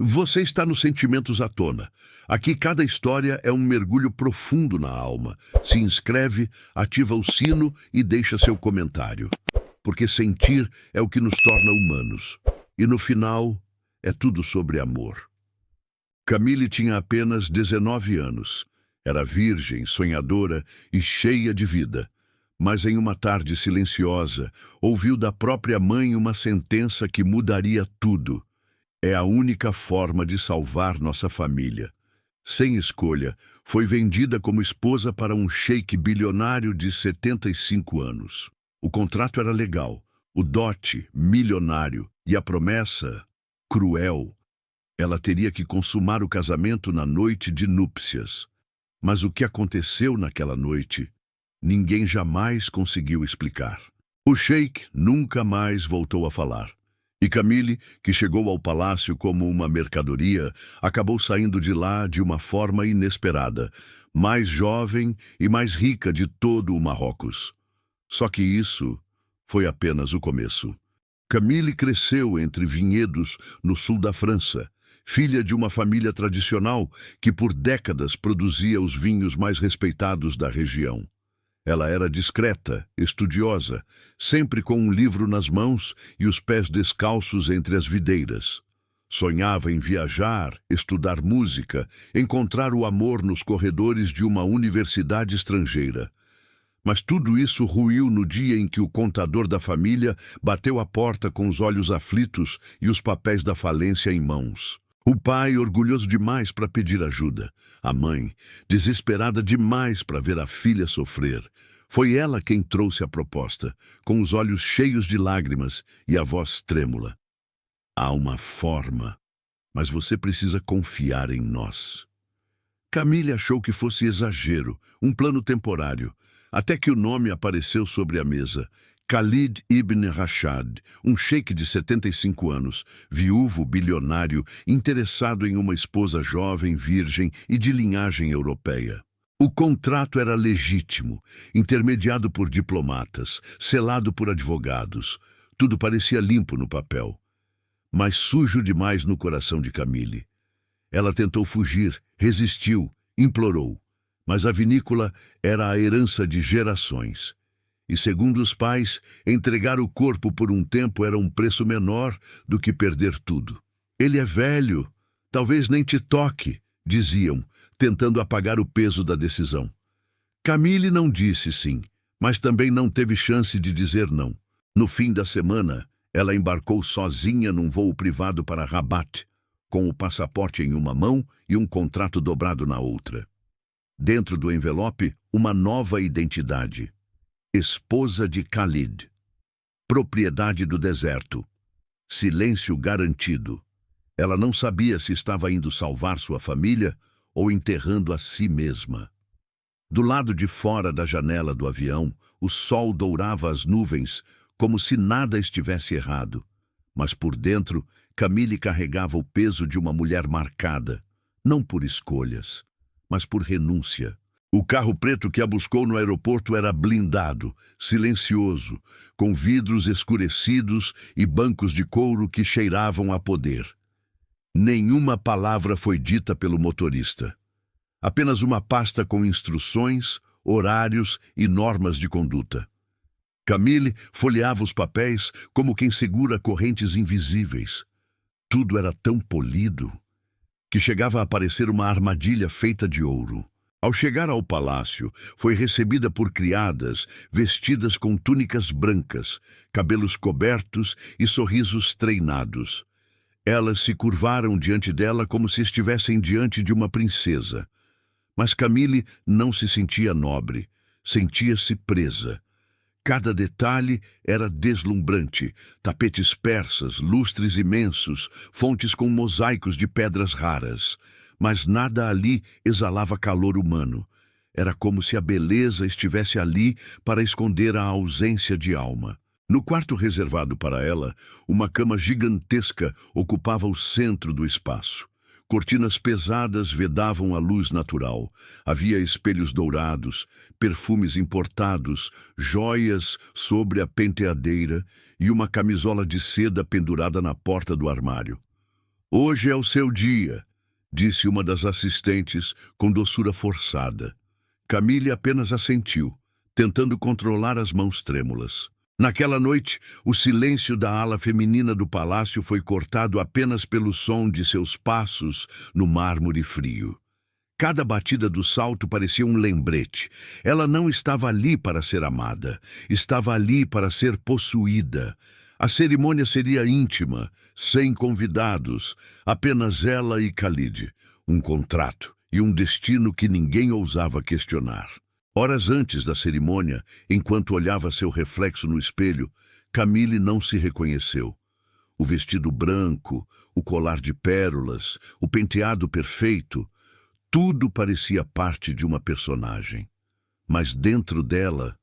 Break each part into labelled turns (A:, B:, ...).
A: Você está nos Sentimentos à Tona. Aqui cada história é um mergulho profundo na alma. Se inscreve, ativa o sino e deixa seu comentário. Porque sentir é o que nos torna humanos. E no final, é tudo sobre amor. Camille tinha apenas 19 anos. Era virgem, sonhadora e cheia de vida. Mas em uma tarde silenciosa, ouviu da própria mãe uma sentença que mudaria tudo. É a única forma de salvar nossa família. Sem escolha, foi vendida como esposa para um sheik bilionário de 75 anos. O contrato era legal, o dote milionário e a promessa cruel. Ela teria que consumar o casamento na noite de núpcias. Mas o que aconteceu naquela noite, ninguém jamais conseguiu explicar. O sheik nunca mais voltou a falar. E Camille, que chegou ao palácio como uma mercadoria, acabou saindo de lá de uma forma inesperada, mais jovem e mais rica de todo o Marrocos. Só que isso foi apenas o começo. Camille cresceu entre vinhedos no sul da França, filha de uma família tradicional que por décadas produzia os vinhos mais respeitados da região. Ela era discreta, estudiosa, sempre com um livro nas mãos e os pés descalços entre as videiras. Sonhava em viajar, estudar música, encontrar o amor nos corredores de uma universidade estrangeira. Mas tudo isso ruiu no dia em que o contador da família bateu à porta com os olhos aflitos e os papéis da falência em mãos. O pai, orgulhoso demais para pedir ajuda. A mãe, desesperada demais para ver a filha sofrer. Foi ela quem trouxe a proposta, com os olhos cheios de lágrimas e a voz trêmula. Há uma forma, mas você precisa confiar em nós. Camille achou que fosse exagero, um plano temporário, até que o nome apareceu sobre a mesa. Khalid ibn Rashad, um sheik de 75 anos, viúvo bilionário, interessado em uma esposa jovem, virgem e de linhagem europeia. O contrato era legítimo, intermediado por diplomatas, selado por advogados. Tudo parecia limpo no papel, mas sujo demais no coração de Camille. Ela tentou fugir, resistiu, implorou, mas a vinícola era a herança de gerações. E, segundo os pais, entregar o corpo por um tempo era um preço menor do que perder tudo. Ele é velho, talvez nem te toque, diziam, tentando apagar o peso da decisão. Camille não disse sim, mas também não teve chance de dizer não. No fim da semana, ela embarcou sozinha num voo privado para Rabat, com o passaporte em uma mão e um contrato dobrado na outra. Dentro do envelope, uma nova identidade. Esposa de Khalid. Propriedade do deserto. Silêncio garantido. Ela não sabia se estava indo salvar sua família ou enterrando a si mesma. Do lado de fora da janela do avião, o sol dourava as nuvens como se nada estivesse errado. Mas por dentro, Camille carregava o peso de uma mulher marcada, não por escolhas, mas por renúncia. O carro preto que a buscou no aeroporto era blindado, silencioso, com vidros escurecidos e bancos de couro que cheiravam a poder. Nenhuma palavra foi dita pelo motorista. Apenas uma pasta com instruções, horários e normas de conduta. Camille folheava os papéis como quem segura correntes invisíveis. Tudo era tão polido que chegava a parecer uma armadilha feita de ouro. Ao chegar ao palácio, foi recebida por criadas vestidas com túnicas brancas, cabelos cobertos e sorrisos treinados. Elas se curvaram diante dela como se estivessem diante de uma princesa. Mas Camille não se sentia nobre, sentia-se presa. Cada detalhe era deslumbrante, tapetes persas, lustres imensos, fontes com mosaicos de pedras raras. Mas nada ali exalava calor humano. Era como se a beleza estivesse ali para esconder a ausência de alma. No quarto reservado para ela, uma cama gigantesca ocupava o centro do espaço. Cortinas pesadas vedavam a luz natural. Havia espelhos dourados, perfumes importados, joias sobre a penteadeira e uma camisola de seda pendurada na porta do armário. Hoje é o seu dia, disse uma das assistentes com doçura forçada. Camille apenas assentiu, tentando controlar as mãos trêmulas. Naquela noite, o silêncio da ala feminina do palácio foi cortado apenas pelo som de seus passos no mármore frio. Cada batida do salto parecia um lembrete. Ela não estava ali para ser amada, estava ali para ser possuída. A cerimônia seria íntima, sem convidados, apenas ela e Khalid, um contrato e um destino que ninguém ousava questionar. Horas antes da cerimônia, enquanto olhava seu reflexo no espelho, Camille não se reconheceu. O vestido branco, o colar de pérolas, o penteado perfeito, tudo parecia parte de uma personagem. Mas dentro dela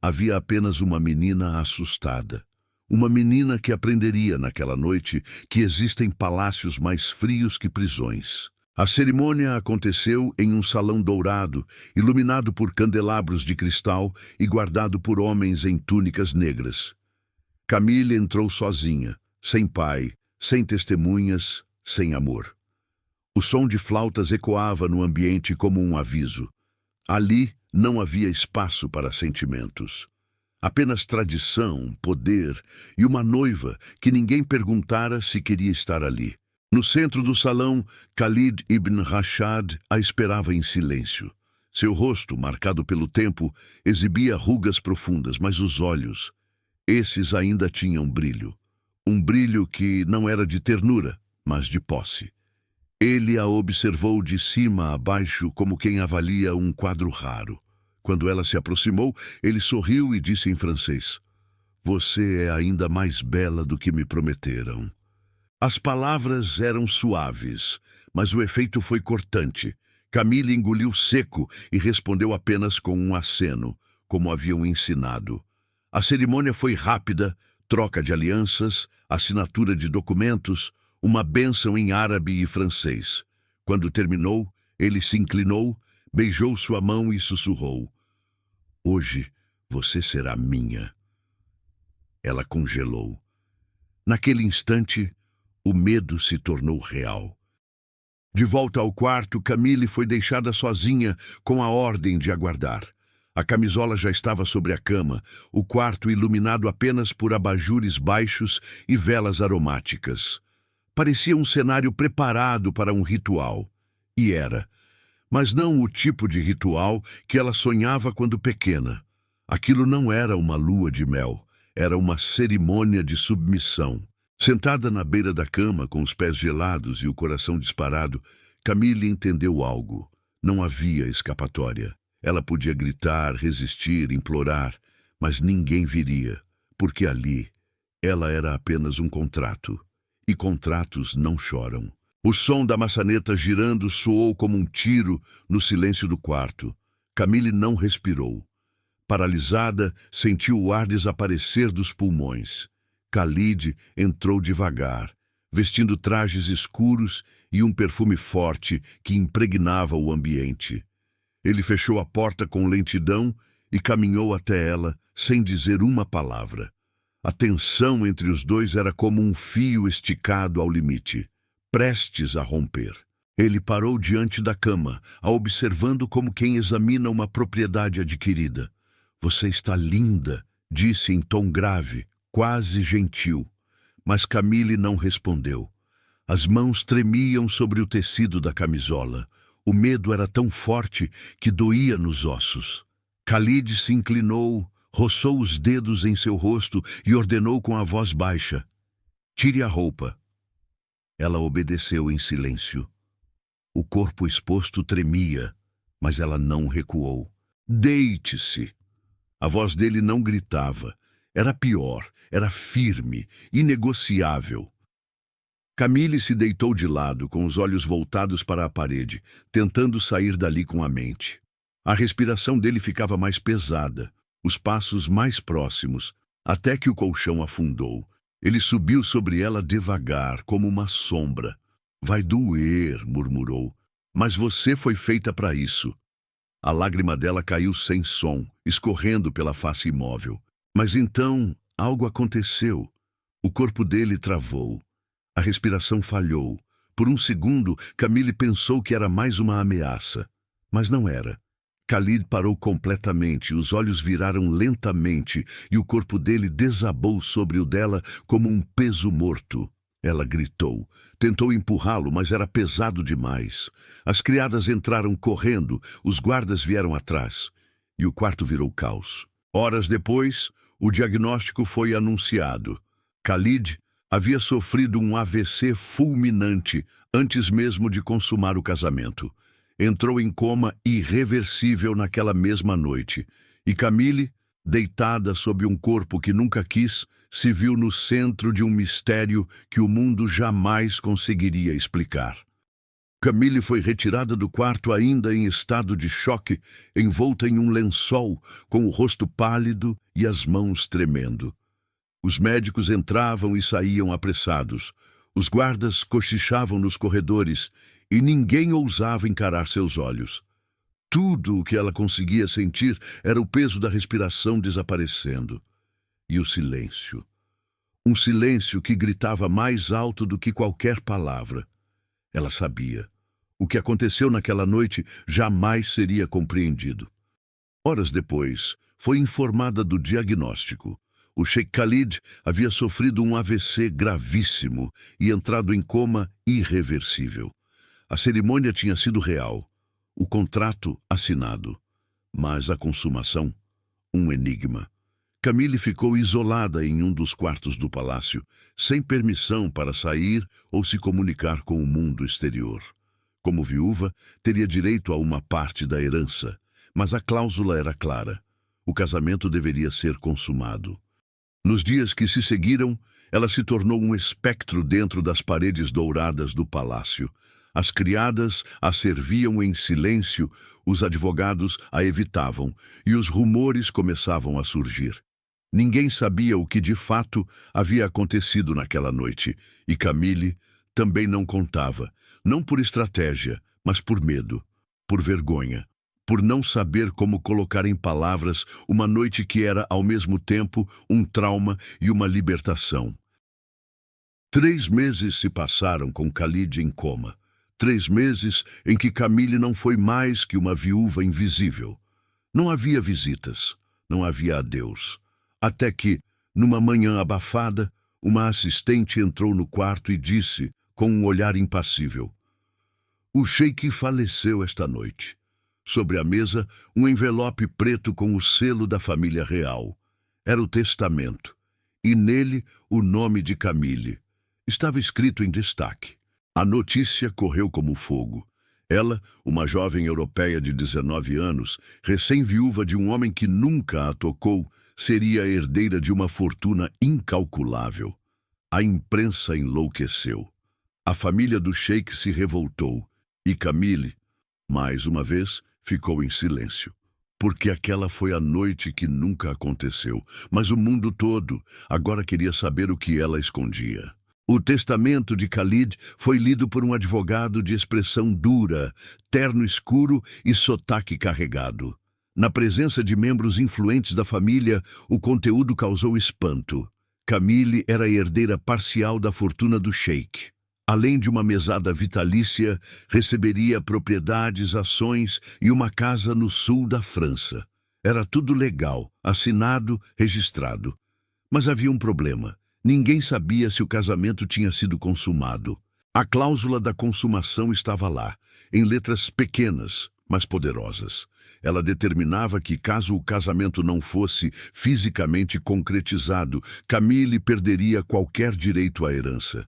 A: havia apenas uma menina assustada. Uma menina que aprenderia naquela noite que existem palácios mais frios que prisões. A cerimônia aconteceu em um salão dourado, iluminado por candelabros de cristal e guardado por homens em túnicas negras. Camille entrou sozinha, sem pai, sem testemunhas, sem amor. O som de flautas ecoava no ambiente como um aviso. Ali não havia espaço para sentimentos. Apenas tradição, poder e uma noiva que ninguém perguntara se queria estar ali. No centro do salão, Khalid ibn Rashad a esperava em silêncio. Seu rosto, marcado pelo tempo, exibia rugas profundas, mas os olhos, esses ainda tinham brilho. Um brilho que não era de ternura, mas de posse. Ele a observou de cima a baixo como quem avalia um quadro raro. Quando ela se aproximou, ele sorriu e disse em francês: "Você é ainda mais bela do que me prometeram." As palavras eram suaves, mas o efeito foi cortante. Camille engoliu seco e respondeu apenas com um aceno, como haviam ensinado. A cerimônia foi rápida, troca de alianças, assinatura de documentos, uma bênção em árabe e francês. Quando terminou, ele se inclinou, beijou sua mão e sussurrou: "Hoje você será minha." Ela congelou. Naquele instante, o medo se tornou real. De volta ao quarto, Camille foi deixada sozinha com a ordem de aguardar. A camisola já estava sobre a cama, o quarto iluminado apenas por abajures baixos e velas aromáticas. Parecia um cenário preparado para um ritual. E era. Mas não o tipo de ritual que ela sonhava quando pequena. Aquilo não era uma lua de mel, era uma cerimônia de submissão. Sentada na beira da cama, com os pés gelados e o coração disparado, Camille entendeu algo. Não havia escapatória. Ela podia gritar, resistir, implorar, mas ninguém viria, porque ali ela era apenas um contrato. E contratos não choram. O som da maçaneta girando soou como um tiro no silêncio do quarto. Camille não respirou. Paralisada, sentiu o ar desaparecer dos pulmões. Khalid entrou devagar, vestindo trajes escuros e um perfume forte que impregnava o ambiente. Ele fechou a porta com lentidão e caminhou até ela sem dizer uma palavra. A tensão entre os dois era como um fio esticado ao limite, prestes a romper. Ele parou diante da cama, a observando como quem examina uma propriedade adquirida. "Você está linda", disse em tom grave, quase gentil. Mas Camille não respondeu. As mãos tremiam sobre o tecido da camisola. O medo era tão forte que doía nos ossos. Khalid se inclinou, roçou os dedos em seu rosto e ordenou com a voz baixa: "Tire a roupa." Ela obedeceu em silêncio. O corpo exposto tremia, mas ela não recuou. "Deite-se." A voz dele não gritava. Era pior, era firme, inegociável. Camille se deitou de lado, com os olhos voltados para a parede, tentando sair dali com a mente. A respiração dele ficava mais pesada, os passos mais próximos, até que o colchão afundou. Ele subiu sobre ela devagar, como uma sombra. "Vai doer", murmurou. "Mas você foi feita para isso." A lágrima dela caiu sem som, escorrendo pela face imóvel. Mas então algo aconteceu. O corpo dele travou. A respiração falhou. Por um segundo, Camille pensou que era mais uma ameaça, mas não era. Khalid parou completamente, os olhos viraram lentamente e o corpo dele desabou sobre o dela como um peso morto. Ela gritou. Tentou empurrá-lo, mas era pesado demais. As criadas entraram correndo, os guardas vieram atrás. E o quarto virou caos. Horas depois, o diagnóstico foi anunciado. Khalid havia sofrido um AVC fulminante antes mesmo de consumar o casamento. Entrou em coma irreversível naquela mesma noite. E Camille, deitada sob um corpo que nunca quis, se viu no centro de um mistério que o mundo jamais conseguiria explicar. Camille foi retirada do quarto ainda em estado de choque, envolta em um lençol, com o rosto pálido e as mãos tremendo. Os médicos entravam e saíam apressados. Os guardas cochichavam nos corredores e ninguém ousava encarar seus olhos. Tudo o que ela conseguia sentir era o peso da respiração desaparecendo. E o silêncio. Um silêncio que gritava mais alto do que qualquer palavra. Ela sabia. O que aconteceu naquela noite jamais seria compreendido. Horas depois, foi informada do diagnóstico. O Sheikh Khalid havia sofrido um AVC gravíssimo e entrado em coma irreversível. A cerimônia tinha sido real, o contrato assinado, mas a consumação, um enigma. Camille ficou isolada em um dos quartos do palácio, sem permissão para sair ou se comunicar com o mundo exterior. Como viúva, teria direito a uma parte da herança, mas a cláusula era clara. O casamento deveria ser consumado. Nos dias que se seguiram, ela se tornou um espectro dentro das paredes douradas do palácio. As criadas a serviam em silêncio, os advogados a evitavam e os rumores começavam a surgir. Ninguém sabia o que de fato havia acontecido naquela noite, e Camille também não contava, não por estratégia, mas por medo, por vergonha, por não saber como colocar em palavras uma noite que era, ao mesmo tempo, um trauma e uma libertação. 3 meses se passaram com Khalid em coma. 3 meses em que Camille não foi mais que uma viúva invisível. Não havia visitas, não havia adeus. Até que, numa manhã abafada, uma assistente entrou no quarto e disse, com um olhar impassível: "O Sheik faleceu esta noite." Sobre a mesa, um envelope preto com o selo da família real. Era o testamento, e nele o nome de Camille. Estava escrito em destaque. A notícia correu como fogo. Ela, uma jovem europeia de 19 anos, recém-viúva de um homem que nunca a tocou, seria a herdeira de uma fortuna incalculável. A imprensa enlouqueceu. A família do Sheik se revoltou. E Camille, mais uma vez, ficou em silêncio. Porque aquela foi a noite que nunca aconteceu. Mas o mundo todo agora queria saber o que ela escondia. O testamento de Khalid foi lido por um advogado de expressão dura, terno escuro e sotaque carregado. Na presença de membros influentes da família, o conteúdo causou espanto. Camille era a herdeira parcial da fortuna do Sheik. Além de uma mesada vitalícia, receberia propriedades, ações e uma casa no sul da França. Era tudo legal, assinado, registrado. Mas havia um problema. Ninguém sabia se o casamento tinha sido consumado. A cláusula da consumação estava lá, em letras pequenas, mas poderosas. Ela determinava que, caso o casamento não fosse fisicamente concretizado, Camille perderia qualquer direito à herança.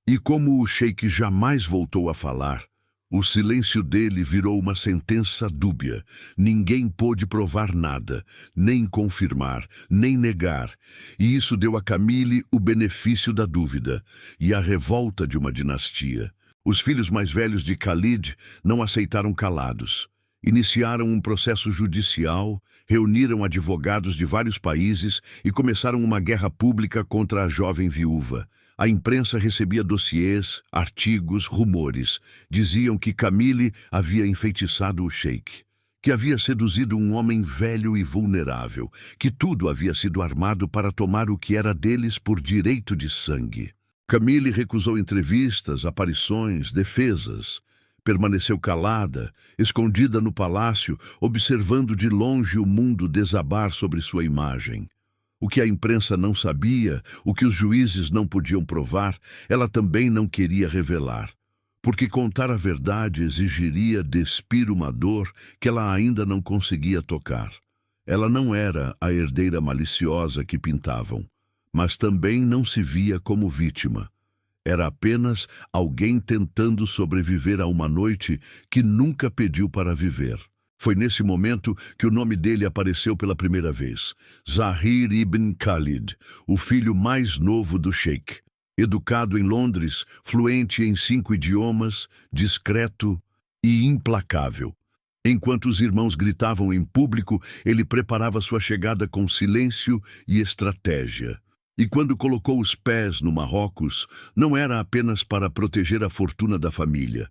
A: E como o Sheik jamais voltou a falar, o silêncio dele virou uma sentença dúbia. Ninguém pôde provar nada, nem confirmar, nem negar. E isso deu a Camille o benefício da dúvida e a revolta de uma dinastia. Os filhos mais velhos de Khalid não aceitaram calados. Iniciaram um processo judicial, reuniram advogados de vários países e começaram uma guerra pública contra a jovem viúva. A imprensa recebia dossiês, artigos, rumores. Diziam que Camille havia enfeitiçado o Sheik, que havia seduzido um homem velho e vulnerável, que tudo havia sido armado para tomar o que era deles por direito de sangue. Camille recusou entrevistas, aparições, defesas. Permaneceu calada, escondida no palácio, observando de longe o mundo desabar sobre sua imagem. O que a imprensa não sabia, o que os juízes não podiam provar, ela também não queria revelar. Porque contar a verdade exigiria despir uma dor que ela ainda não conseguia tocar. Ela não era a herdeira maliciosa que pintavam, mas também não se via como vítima. Era apenas alguém tentando sobreviver a uma noite que nunca pediu para viver. Foi nesse momento que o nome dele apareceu pela primeira vez. Zahir ibn Khalid, o filho mais novo do sheik. Educado em Londres, fluente em 5 idiomas, discreto e implacável. Enquanto os irmãos gritavam em público, ele preparava sua chegada com silêncio e estratégia. E quando colocou os pés no Marrocos, não era apenas para proteger a fortuna da família.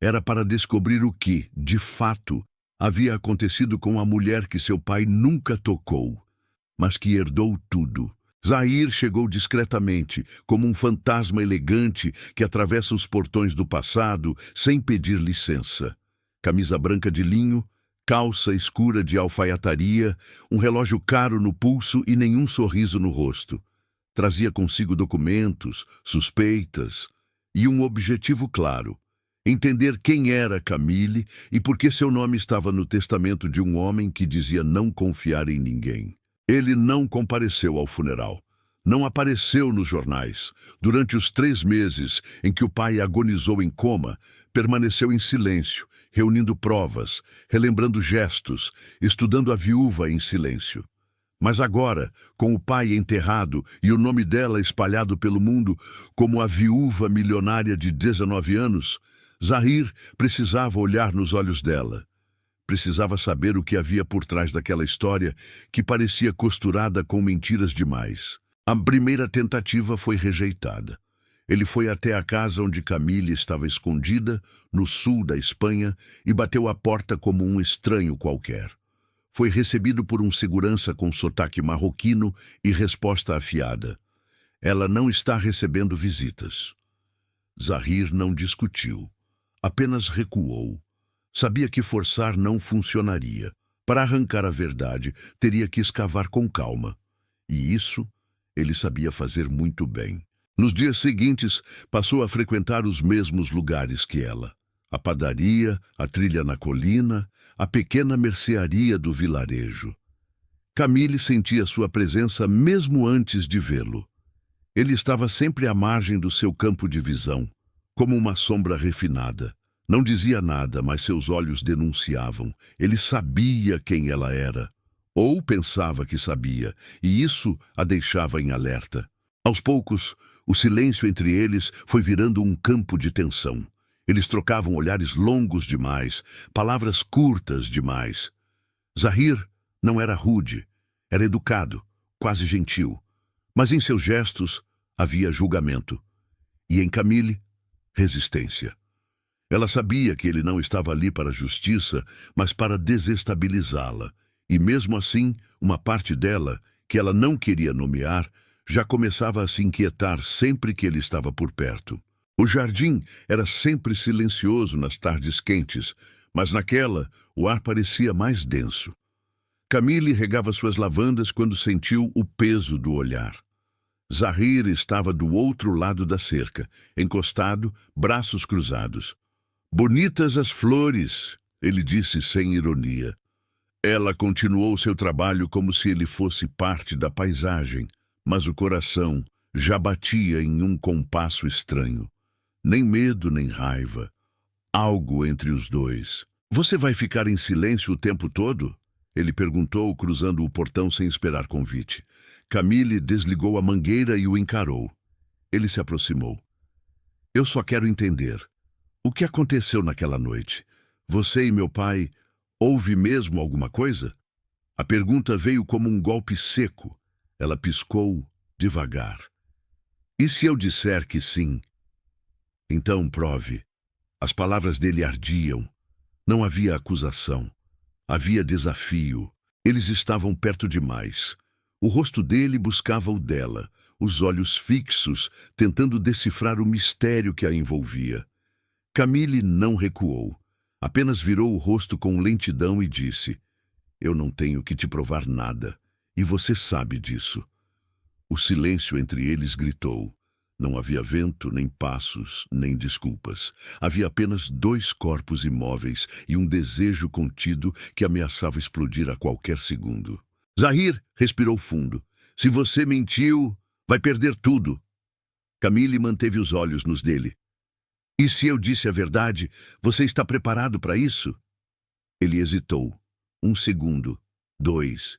A: Era para descobrir o que, de fato, havia acontecido com a mulher que seu pai nunca tocou, mas que herdou tudo. Zahir chegou discretamente, como um fantasma elegante que atravessa os portões do passado sem pedir licença. Camisa branca de linho, calça escura de alfaiataria, um relógio caro no pulso e nenhum sorriso no rosto. Trazia consigo documentos, suspeitas e um objetivo claro: entender quem era Camille e por que seu nome estava no testamento de um homem que dizia não confiar em ninguém. Ele não compareceu ao funeral. Não apareceu nos jornais. Durante os 3 meses em que o pai agonizou em coma, permaneceu em silêncio, reunindo provas, relembrando gestos, estudando a viúva em silêncio. Mas agora, com o pai enterrado e o nome dela espalhado pelo mundo como a viúva milionária de 19 anos, Zahir precisava olhar nos olhos dela. Precisava saber o que havia por trás daquela história que parecia costurada com mentiras demais. A primeira tentativa foi rejeitada. Ele foi até a casa onde Camille estava escondida, no sul da Espanha, e bateu à porta como um estranho qualquer. Foi recebido por um segurança com sotaque marroquino e resposta afiada: "Ela não está recebendo visitas." Zahir não discutiu, apenas recuou. Sabia que forçar não funcionaria. Para arrancar a verdade, teria que escavar com calma. E isso ele sabia fazer muito bem. Nos dias seguintes, passou a frequentar os mesmos lugares que ela. A padaria, a trilha na colina, a pequena mercearia do vilarejo. Camille sentia sua presença mesmo antes de vê-lo. Ele estava sempre à margem do seu campo de visão, como uma sombra refinada. Não dizia nada, mas seus olhos denunciavam. Ele sabia quem ela era, ou pensava que sabia, e isso a deixava em alerta. Aos poucos, o silêncio entre eles foi virando um campo de tensão. Eles trocavam olhares longos demais, palavras curtas demais. Zahir não era rude, era educado, quase gentil. Mas em seus gestos havia julgamento. E em Camille, resistência. Ela sabia que ele não estava ali para a justiça, mas para desestabilizá-la. E mesmo assim, uma parte dela, que ela não queria nomear, já começava a se inquietar sempre que ele estava por perto. O jardim era sempre silencioso nas tardes quentes, mas naquela o ar parecia mais denso. Camille regava suas lavandas quando sentiu o peso do olhar. Zahir estava do outro lado da cerca, encostado, braços cruzados. "Bonitas as flores", ele disse sem ironia. Ela continuou seu trabalho como se ele fosse parte da paisagem, mas o coração já batia em um compasso estranho. Nem medo, nem raiva. Algo entre os dois. "Você vai ficar em silêncio o tempo todo?" Ele perguntou, cruzando o portão sem esperar convite. Camille desligou a mangueira e o encarou. Ele se aproximou. "Eu só quero entender. O que aconteceu naquela noite? Você e meu pai, houve mesmo alguma coisa?" A pergunta veio como um golpe seco. Ela piscou devagar. "E se eu disser que sim?" "Então prove." As palavras dele ardiam. Não havia acusação. Havia desafio. Eles estavam perto demais. O rosto dele buscava o dela, os olhos fixos, tentando decifrar o mistério que a envolvia. Camille não recuou. Apenas virou o rosto com lentidão e disse: Eu não tenho que te provar nada, e você sabe disso. O silêncio entre eles gritou. Não havia vento, nem passos, nem desculpas. Havia apenas dois corpos imóveis e um desejo contido que ameaçava explodir a qualquer segundo. Zahir respirou fundo. Se você mentiu, vai perder tudo. Camille manteve os olhos nos dele. E se eu disse a verdade, você está preparado para isso? Ele hesitou. 1 segundo, 2.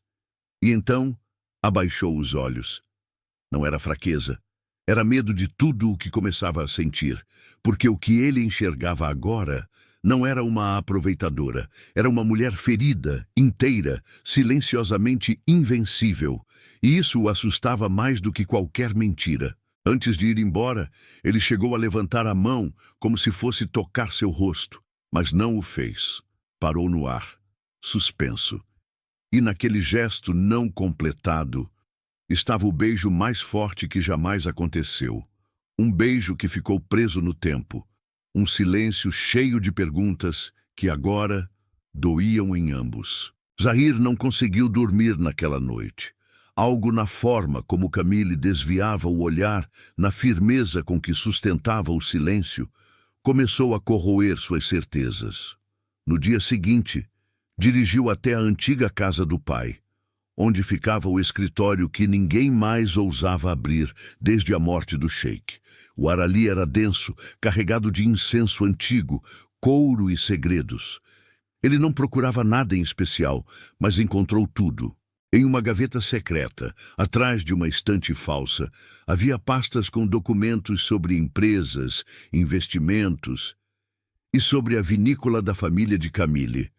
A: E então abaixou os olhos. Não era fraqueza. Era medo de tudo o que começava a sentir, porque o que ele enxergava agora não era uma aproveitadora, era uma mulher ferida, inteira, silenciosamente invencível, e isso o assustava mais do que qualquer mentira. Antes de ir embora, ele chegou a levantar a mão como se fosse tocar seu rosto, mas não o fez. Parou no ar, suspenso. E naquele gesto não completado, estava o beijo mais forte que jamais aconteceu. Um beijo que ficou preso no tempo. Um silêncio cheio de perguntas que agora doíam em ambos. Zahir não conseguiu dormir naquela noite. Algo na forma como Camille desviava o olhar, na firmeza com que sustentava o silêncio, começou a corroer suas certezas. No dia seguinte, dirigiu até a antiga casa do pai, onde ficava o escritório que ninguém mais ousava abrir desde a morte do sheik. O ar ali era denso, carregado de incenso antigo, couro e segredos. Ele não procurava nada em especial, mas encontrou tudo. Em uma gaveta secreta, atrás de uma estante falsa, havia pastas com documentos sobre empresas, investimentos e sobre a vinícola da família de Camille.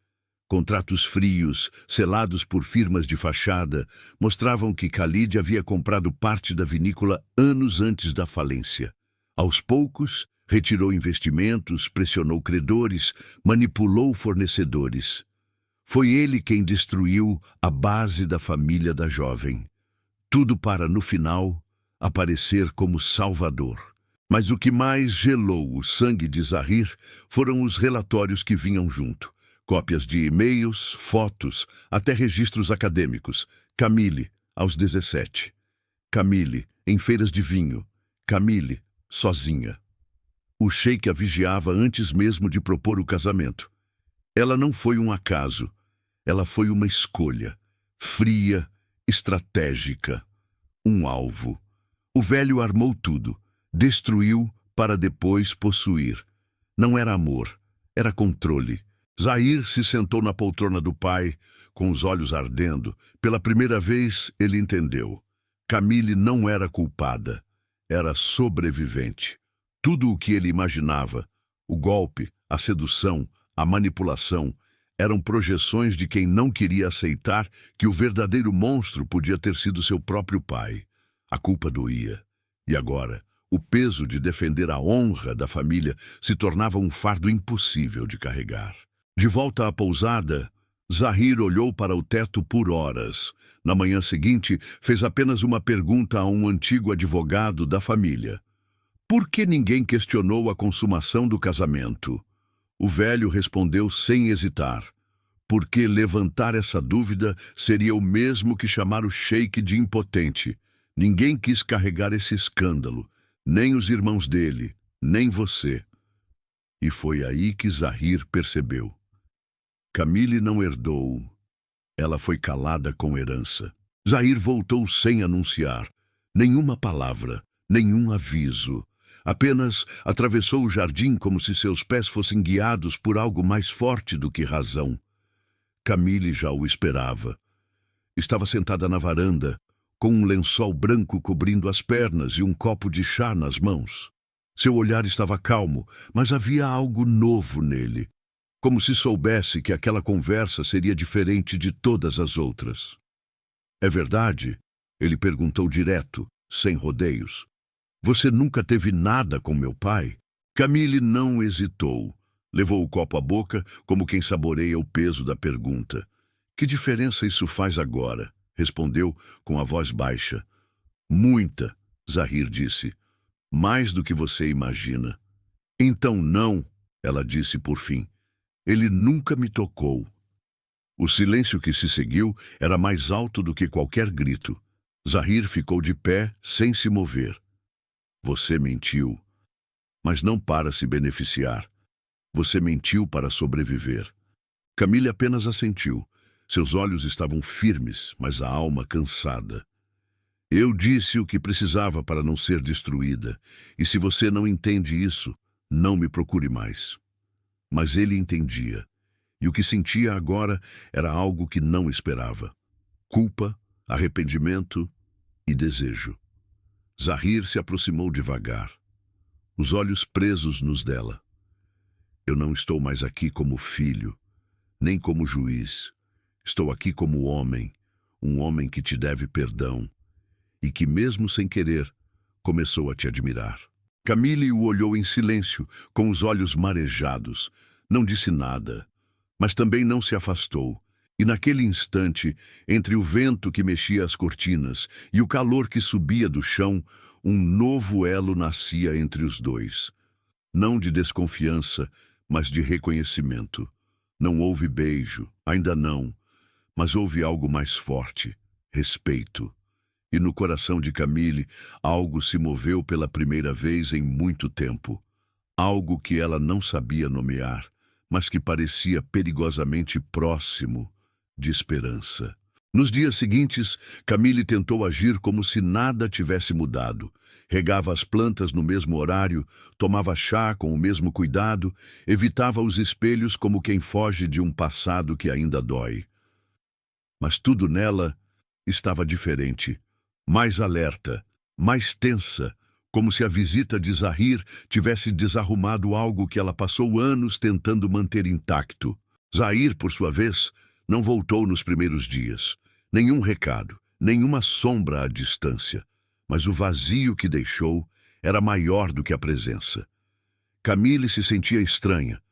A: Contratos frios, selados por firmas de fachada, mostravam que Khalid havia comprado parte da vinícola anos antes da falência. Aos poucos, retirou investimentos, pressionou credores, manipulou fornecedores. Foi ele quem destruiu a base da família da jovem. Tudo para, no final, aparecer como salvador. Mas o que mais gelou o sangue de Zahir foram os relatórios que vinham junto. Cópias de e-mails, fotos, até registros acadêmicos. Camille, aos 17. Camille, em feiras de vinho. Camille, sozinha. O sheik a vigiava antes mesmo de propor o casamento. Ela não foi um acaso. Ela foi uma escolha. Fria, estratégica. Um alvo. O velho armou tudo. Destruiu para depois possuir. Não era amor, era controle. Zahir se sentou na poltrona do pai, com os olhos ardendo. Pela primeira vez, ele entendeu. Camille não era culpada, era sobrevivente. Tudo o que ele imaginava, o golpe, a sedução, a manipulação, eram projeções de quem não queria aceitar que o verdadeiro monstro podia ter sido seu próprio pai. A culpa doía. E agora, o peso de defender a honra da família se tornava um fardo impossível de carregar. De volta à pousada, Zahir olhou para o teto por horas. Na manhã seguinte, fez apenas uma pergunta a um antigo advogado da família. Por que ninguém questionou a consumação do casamento? O velho respondeu sem hesitar. Porque levantar essa dúvida seria o mesmo que chamar o sheik de impotente. Ninguém quis carregar esse escândalo, nem os irmãos dele, nem você. E foi aí que Zahir percebeu. Camille não herdou. Ela foi calada com herança. Zahir voltou sem anunciar. Nenhuma palavra, nenhum aviso. Apenas atravessou o jardim como se seus pés fossem guiados por algo mais forte do que razão. Camille já o esperava. Estava sentada na varanda, com um lençol branco cobrindo as pernas e um copo de chá nas mãos. Seu olhar estava calmo, mas havia algo novo nele. Como se soubesse que aquela conversa seria diferente de todas as outras. É verdade? Ele perguntou direto, sem rodeios. Você nunca teve nada com meu pai? Camille não hesitou. Levou o copo à boca, como quem saboreia o peso da pergunta. Que diferença isso faz agora? respondeu com a voz baixa. Muita, Zahir disse. Mais do que você imagina. Então não, ela disse por fim. Ele nunca me tocou. O silêncio que se seguiu era mais alto do que qualquer grito. Zahir ficou de pé, sem se mover. Você mentiu, mas não para se beneficiar. Você mentiu para sobreviver. Camille apenas assentiu. Seus olhos estavam firmes, mas a alma cansada. Eu disse o que precisava para não ser destruída, e se você não entende isso, não me procure mais. Mas ele entendia, e o que sentia agora era algo que não esperava. Culpa, arrependimento e desejo. Zahir se aproximou devagar, os olhos presos nos dela. Eu não estou mais aqui como filho, nem como juiz. Estou aqui como homem, um homem que te deve perdão, e que, mesmo sem querer, começou a te admirar. Camille o olhou em silêncio, com os olhos marejados. Não disse nada, mas também não se afastou. E naquele instante, entre o vento que mexia as cortinas e o calor que subia do chão, um novo elo nascia entre os dois. Não de desconfiança, mas de reconhecimento. Não houve beijo, ainda não, mas houve algo mais forte, respeito. E no coração de Camille, algo se moveu pela primeira vez em muito tempo. Algo que ela não sabia nomear, mas que parecia perigosamente próximo de esperança. Nos dias seguintes, Camille tentou agir como se nada tivesse mudado. Regava as plantas no mesmo horário, tomava chá com o mesmo cuidado, evitava os espelhos como quem foge de um passado que ainda dói. Mas tudo nela estava diferente. Mais alerta, mais tensa, como se a visita de Zahir tivesse desarrumado algo que ela passou anos tentando manter intacto. Zahir, por sua vez, não voltou nos primeiros dias. Nenhum recado, nenhuma sombra à distância. Mas o vazio que deixou era maior do que a presença. Camille se sentia estranha,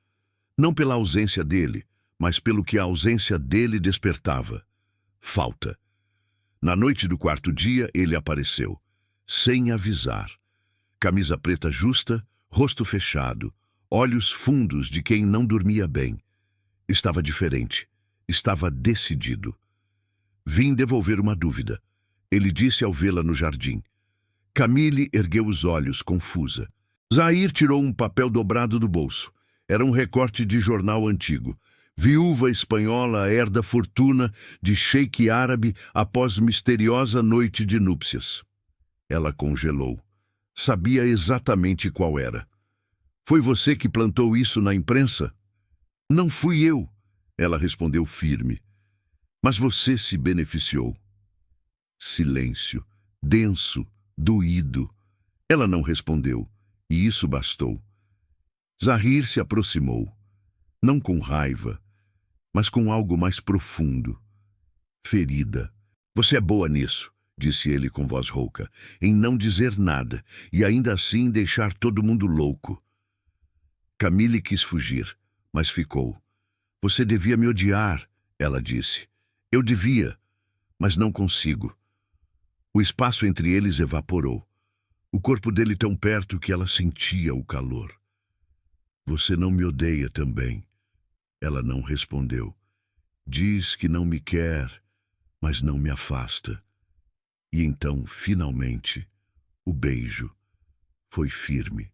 A: não pela ausência dele, mas pelo que a ausência dele despertava. Falta. Na noite do quarto dia, ele apareceu, sem avisar. Camisa preta justa, rosto fechado, olhos fundos de quem não dormia bem. Estava diferente, estava decidido. Vim devolver uma dúvida, ele disse ao vê-la no jardim. Camille ergueu os olhos, confusa. Zahir tirou um papel dobrado do bolso. Era um recorte de jornal antigo. Viúva espanhola herda fortuna de sheik árabe após misteriosa noite de núpcias. Ela congelou. Sabia exatamente qual era. Foi você que plantou isso na imprensa? Não fui eu, ela respondeu firme. Mas você se beneficiou. Silêncio, denso, doído. Ela não respondeu, e isso bastou. Zahir se aproximou, não com raiva, mas com algo mais profundo. Ferida. Você é boa nisso, disse ele com voz rouca, em não dizer nada e ainda assim deixar todo mundo louco. Camille quis fugir, mas ficou. Você devia me odiar, ela disse. Eu devia, mas não consigo. O espaço entre eles evaporou. O corpo dele tão perto que ela sentia o calor. Você não me odeia também. Ela não respondeu. Diz que não me quer, mas não me afasta. E então, finalmente, o beijo. Foi firme,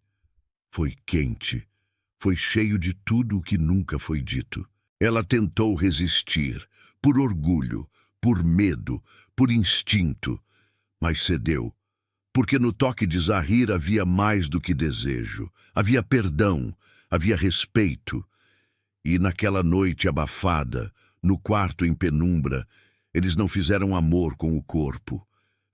A: foi quente, foi cheio de tudo o que nunca foi dito. Ela tentou resistir, por orgulho, por medo, por instinto, mas cedeu. Porque no toque de Zahir havia mais do que desejo, havia perdão, havia respeito. E naquela noite abafada, no quarto em penumbra, eles não fizeram amor com o corpo,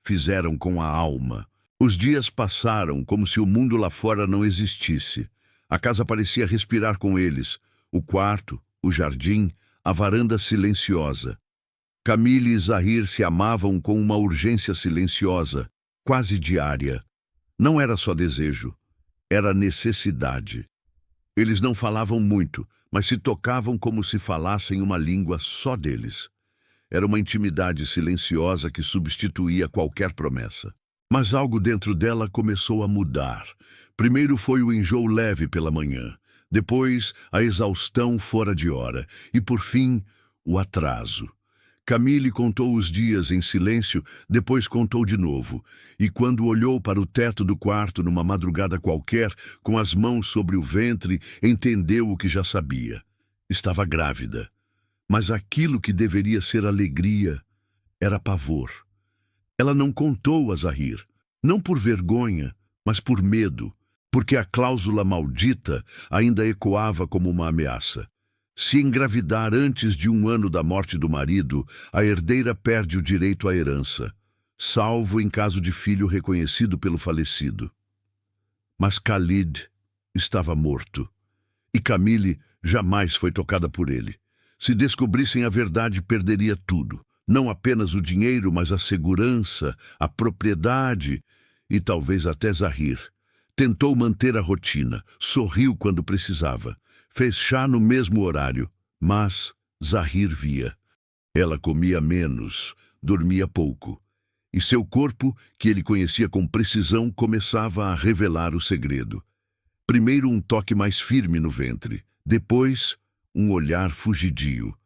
A: fizeram com a alma. Os dias passaram como se o mundo lá fora não existisse. A casa parecia respirar com eles, o quarto, o jardim, a varanda silenciosa. Camille e Zahir se amavam com uma urgência silenciosa, quase diária. Não era só desejo, era necessidade. Eles não falavam muito, mas se tocavam como se falassem uma língua só deles. Era uma intimidade silenciosa que substituía qualquer promessa. Mas algo dentro dela começou a mudar. Primeiro foi o enjoo leve pela manhã, depois a exaustão fora de hora e, por fim, o atraso. Camille contou os dias em silêncio, depois contou de novo, e quando olhou para o teto do quarto numa madrugada qualquer, com as mãos sobre o ventre, entendeu o que já sabia. Estava grávida. Mas aquilo que deveria ser alegria era pavor. Ela não contou a Zahir, não por vergonha, mas por medo, porque a cláusula maldita ainda ecoava como uma ameaça. Se engravidar antes de 1 ano da morte do marido, a herdeira perde o direito à herança, salvo em caso de filho reconhecido pelo falecido. Mas Khalid estava morto, e Camille jamais foi tocada por ele. Se descobrissem a verdade, perderia tudo. Não apenas o dinheiro, mas a segurança, a propriedade e talvez até Zahir. Tentou manter a rotina, sorriu quando precisava, fez chá no mesmo horário, mas Zahir via. Ela comia menos, dormia pouco, e seu corpo, que ele conhecia com precisão, começava a revelar o segredo. Primeiro um toque mais firme no ventre, depois um olhar fugidio,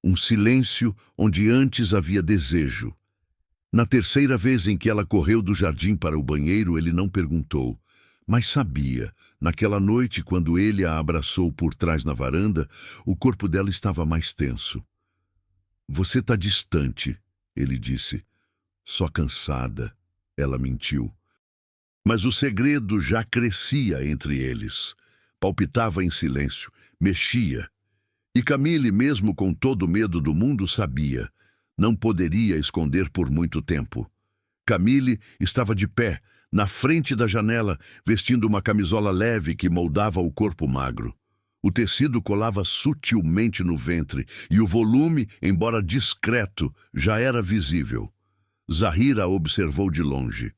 A: um silêncio onde antes havia desejo. Na terceira vez em que ela correu do jardim para o banheiro, ele não perguntou, mas sabia. Naquela noite, quando ele a abraçou por trás na varanda, o corpo dela estava mais tenso. "Você está distante", ele disse. "Só cansada", ela mentiu. Mas o segredo já crescia entre eles. Palpitava em silêncio, mexia. E Camille, mesmo com todo o medo do mundo, sabia. Não poderia esconder por muito tempo. Camille estava de pé, na frente da janela, vestindo uma camisola leve que moldava o corpo magro. O tecido colava sutilmente no ventre e o volume, embora discreto, já era visível. Zahir a observou de longe.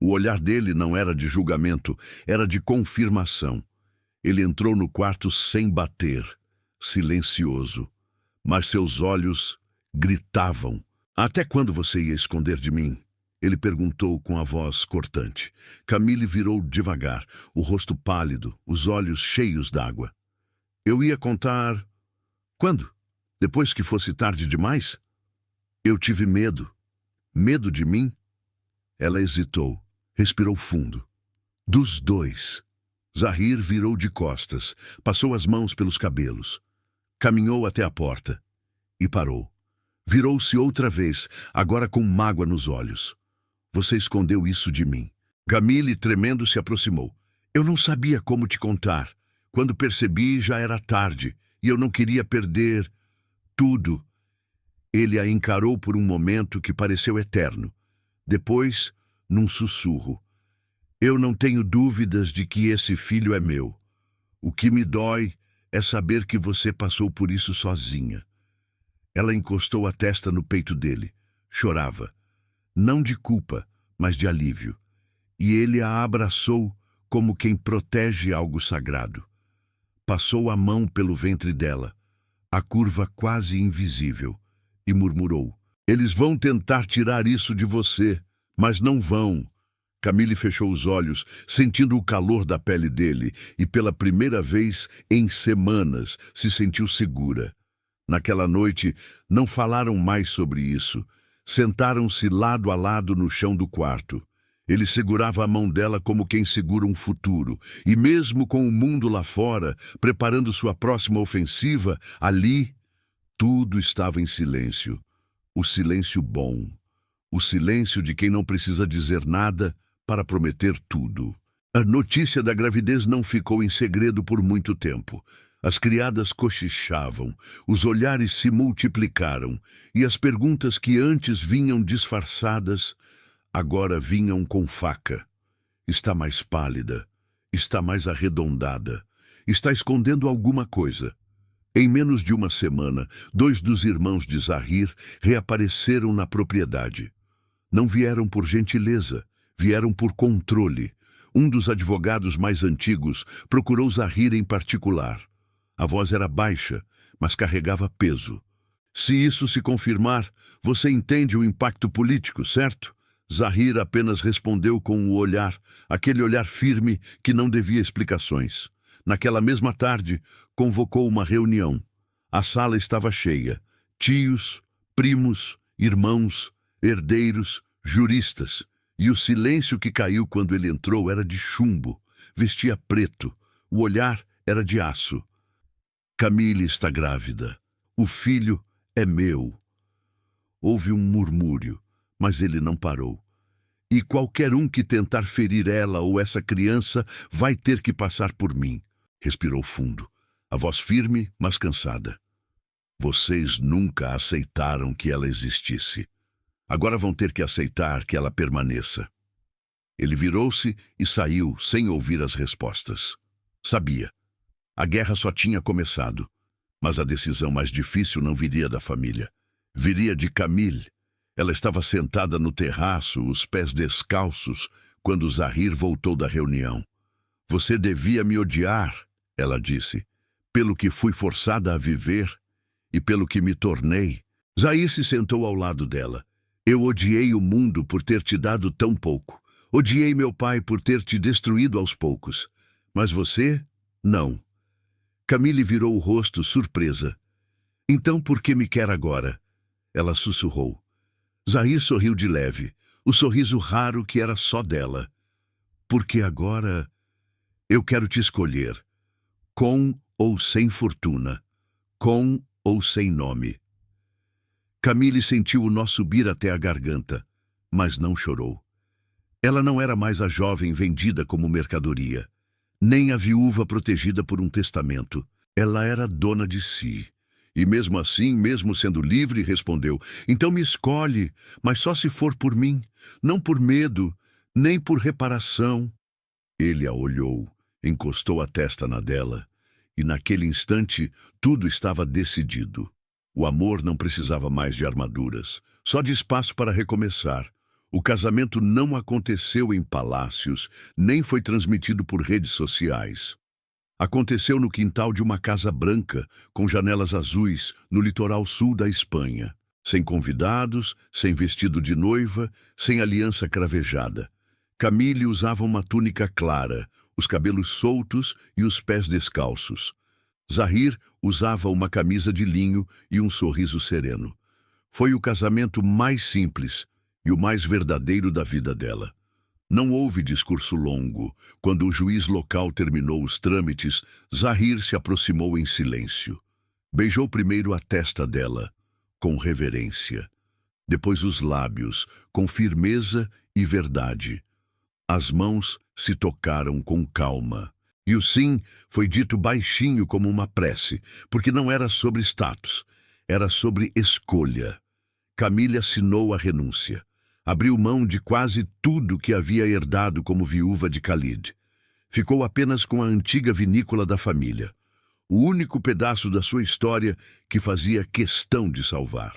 A: O olhar dele não era de julgamento, era de confirmação. Ele entrou no quarto sem bater, silencioso, mas seus olhos gritavam. "Até quando você ia esconder de mim?" Ele perguntou com a voz cortante. Camille virou devagar, o rosto pálido, os olhos cheios d'água. "Eu ia contar... Quando? Depois que fosse tarde demais? Eu tive medo. Medo de mim?" Ela hesitou, respirou fundo. Dos dois. Zahir virou de costas, passou as mãos pelos cabelos. Caminhou até a porta e parou. Virou-se outra vez, agora com mágoa nos olhos. "Você escondeu isso de mim." Camille, tremendo, se aproximou. "Eu não sabia como te contar. Quando percebi, já era tarde, e eu não queria perder tudo." Ele a encarou por um momento que pareceu eterno. Depois, num sussurro. "Eu não tenho dúvidas de que esse filho é meu. O que me dói é saber que você passou por isso sozinha." Ela encostou a testa no peito dele. Chorava. Não de culpa, mas de alívio. E ele a abraçou como quem protege algo sagrado. Passou a mão pelo ventre dela, a curva quase invisível, e murmurou: "Eles vão tentar tirar isso de você, mas não vão." Camille fechou os olhos, sentindo o calor da pele dele, e pela primeira vez em semanas se sentiu segura. Naquela noite, não falaram mais sobre isso. Sentaram-se lado a lado no chão do quarto. Ele segurava a mão dela como quem segura um futuro, e mesmo com o mundo lá fora, preparando sua próxima ofensiva, ali, tudo estava em silêncio. O silêncio bom. O silêncio de quem não precisa dizer nada para prometer tudo. A notícia da gravidez não ficou em segredo por muito tempo. As criadas cochichavam, os olhares se multiplicaram, e as perguntas que antes vinham disfarçadas, agora vinham com faca. "Está mais pálida, está mais arredondada, está escondendo alguma coisa." Em menos de uma semana, 2 dos irmãos de Zahir reapareceram na propriedade. Não vieram por gentileza, vieram por controle. Um dos advogados mais antigos procurou Zahir em particular. A voz era baixa, mas carregava peso. Se isso se confirmar, você entende o impacto político, certo? Zahir apenas respondeu com o olhar, aquele olhar firme que não devia explicações. Naquela mesma tarde, convocou uma reunião. A sala estava cheia. Tios, primos, irmãos, herdeiros, juristas. E o silêncio que caiu quando ele entrou era de chumbo. Vestia preto. O olhar era de aço. Camille está grávida. O filho é meu. Houve um murmúrio, mas ele não parou. E qualquer um que tentar ferir ela ou essa criança vai ter que passar por mim. Respirou fundo, a voz firme, mas cansada. Vocês nunca aceitaram que ela existisse. Agora vão ter que aceitar que ela permaneça. Ele virou-se e saiu sem ouvir as respostas. Sabia. A guerra só tinha começado, mas a decisão mais difícil não viria da família. Viria de Camille. Ela estava sentada no terraço, os pés descalços, quando Zahir voltou da reunião. Você devia me odiar, ela disse, pelo que fui forçada a viver e pelo que me tornei. Zahir se sentou ao lado dela. Eu odiei o mundo por ter te dado tão pouco. Odiei meu pai por ter te destruído aos poucos. Mas você, não. Camille virou o rosto, surpresa. Então por que me quer agora? Ela sussurrou. Zahir sorriu de leve, o sorriso raro que era só dela. Porque agora eu quero te escolher, com ou sem fortuna, com ou sem nome. Camille sentiu o nó subir até a garganta, mas não chorou. Ela não era mais a jovem vendida como mercadoria, nem a viúva protegida por um testamento. Ela era dona de si. E mesmo assim, mesmo sendo livre, respondeu, então me escolhe, mas só se for por mim, não por medo, nem por reparação. Ele a olhou, encostou a testa na dela, e naquele instante tudo estava decidido. O amor não precisava mais de armaduras, só de espaço para recomeçar. O casamento não aconteceu em palácios, nem foi transmitido por redes sociais. Aconteceu no quintal de uma casa branca, com janelas azuis, no litoral sul da Espanha. Sem convidados, sem vestido de noiva, sem aliança cravejada. Camille usava uma túnica clara, os cabelos soltos e os pés descalços. Zahir usava uma camisa de linho e um sorriso sereno. Foi o casamento mais simples e o mais verdadeiro da vida dela. Não houve discurso longo. Quando o juiz local terminou os trâmites, Zahir se aproximou em silêncio. Beijou primeiro a testa dela, com reverência. Depois os lábios, com firmeza e verdade. As mãos se tocaram com calma. E o sim foi dito baixinho como uma prece, porque não era sobre status, era sobre escolha. Camille assinou a renúncia. Abriu mão de quase tudo que havia herdado como viúva de Khalid. Ficou apenas com a antiga vinícola da família, o único pedaço da sua história que fazia questão de salvar.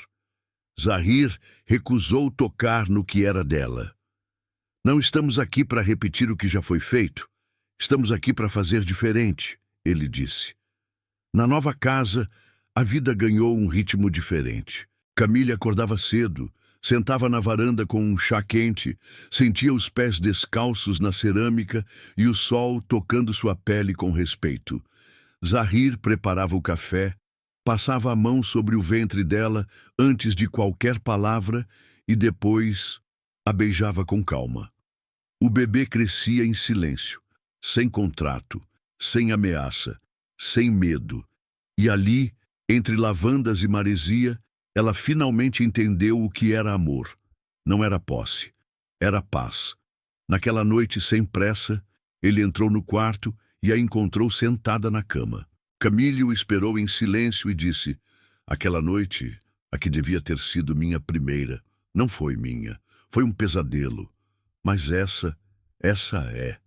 A: Zahir recusou tocar no que era dela. Não estamos aqui para repetir o que já foi feito. Estamos aqui para fazer diferente, ele disse. Na nova casa, a vida ganhou um ritmo diferente. Camille acordava cedo, sentava na varanda com um chá quente, sentia os pés descalços na cerâmica e o sol tocando sua pele com respeito. Zahir preparava o café, passava a mão sobre o ventre dela antes de qualquer palavra e depois a beijava com calma. O bebê crescia em silêncio, sem contrato, sem ameaça, sem medo. E ali, entre lavandas e maresia, ela finalmente entendeu o que era amor. Não era posse, era paz. Naquela noite sem pressa, ele entrou no quarto e a encontrou sentada na cama. Camille o esperou em silêncio e disse, aquela noite, a que devia ter sido minha primeira, não foi minha, foi um pesadelo. Mas essa é.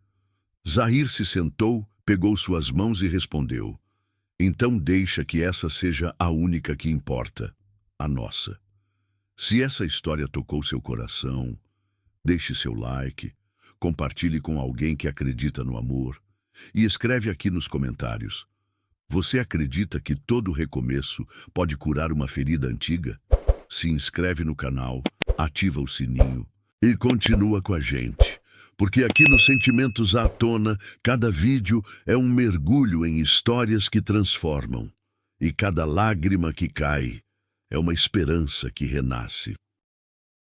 A: Zahir se sentou, pegou suas mãos e respondeu, então deixa que essa seja a única que importa. A nossa. Se essa história tocou seu coração, deixe seu like, compartilhe com alguém que acredita no amor e escreve aqui nos comentários. Você acredita que todo recomeço pode curar uma ferida antiga? Se inscreve no canal, ativa o sininho e continua com a gente. Porque aqui no Sentimentos à Tona, cada vídeo é um mergulho em histórias que transformam. E cada lágrima que cai é uma esperança que renasce.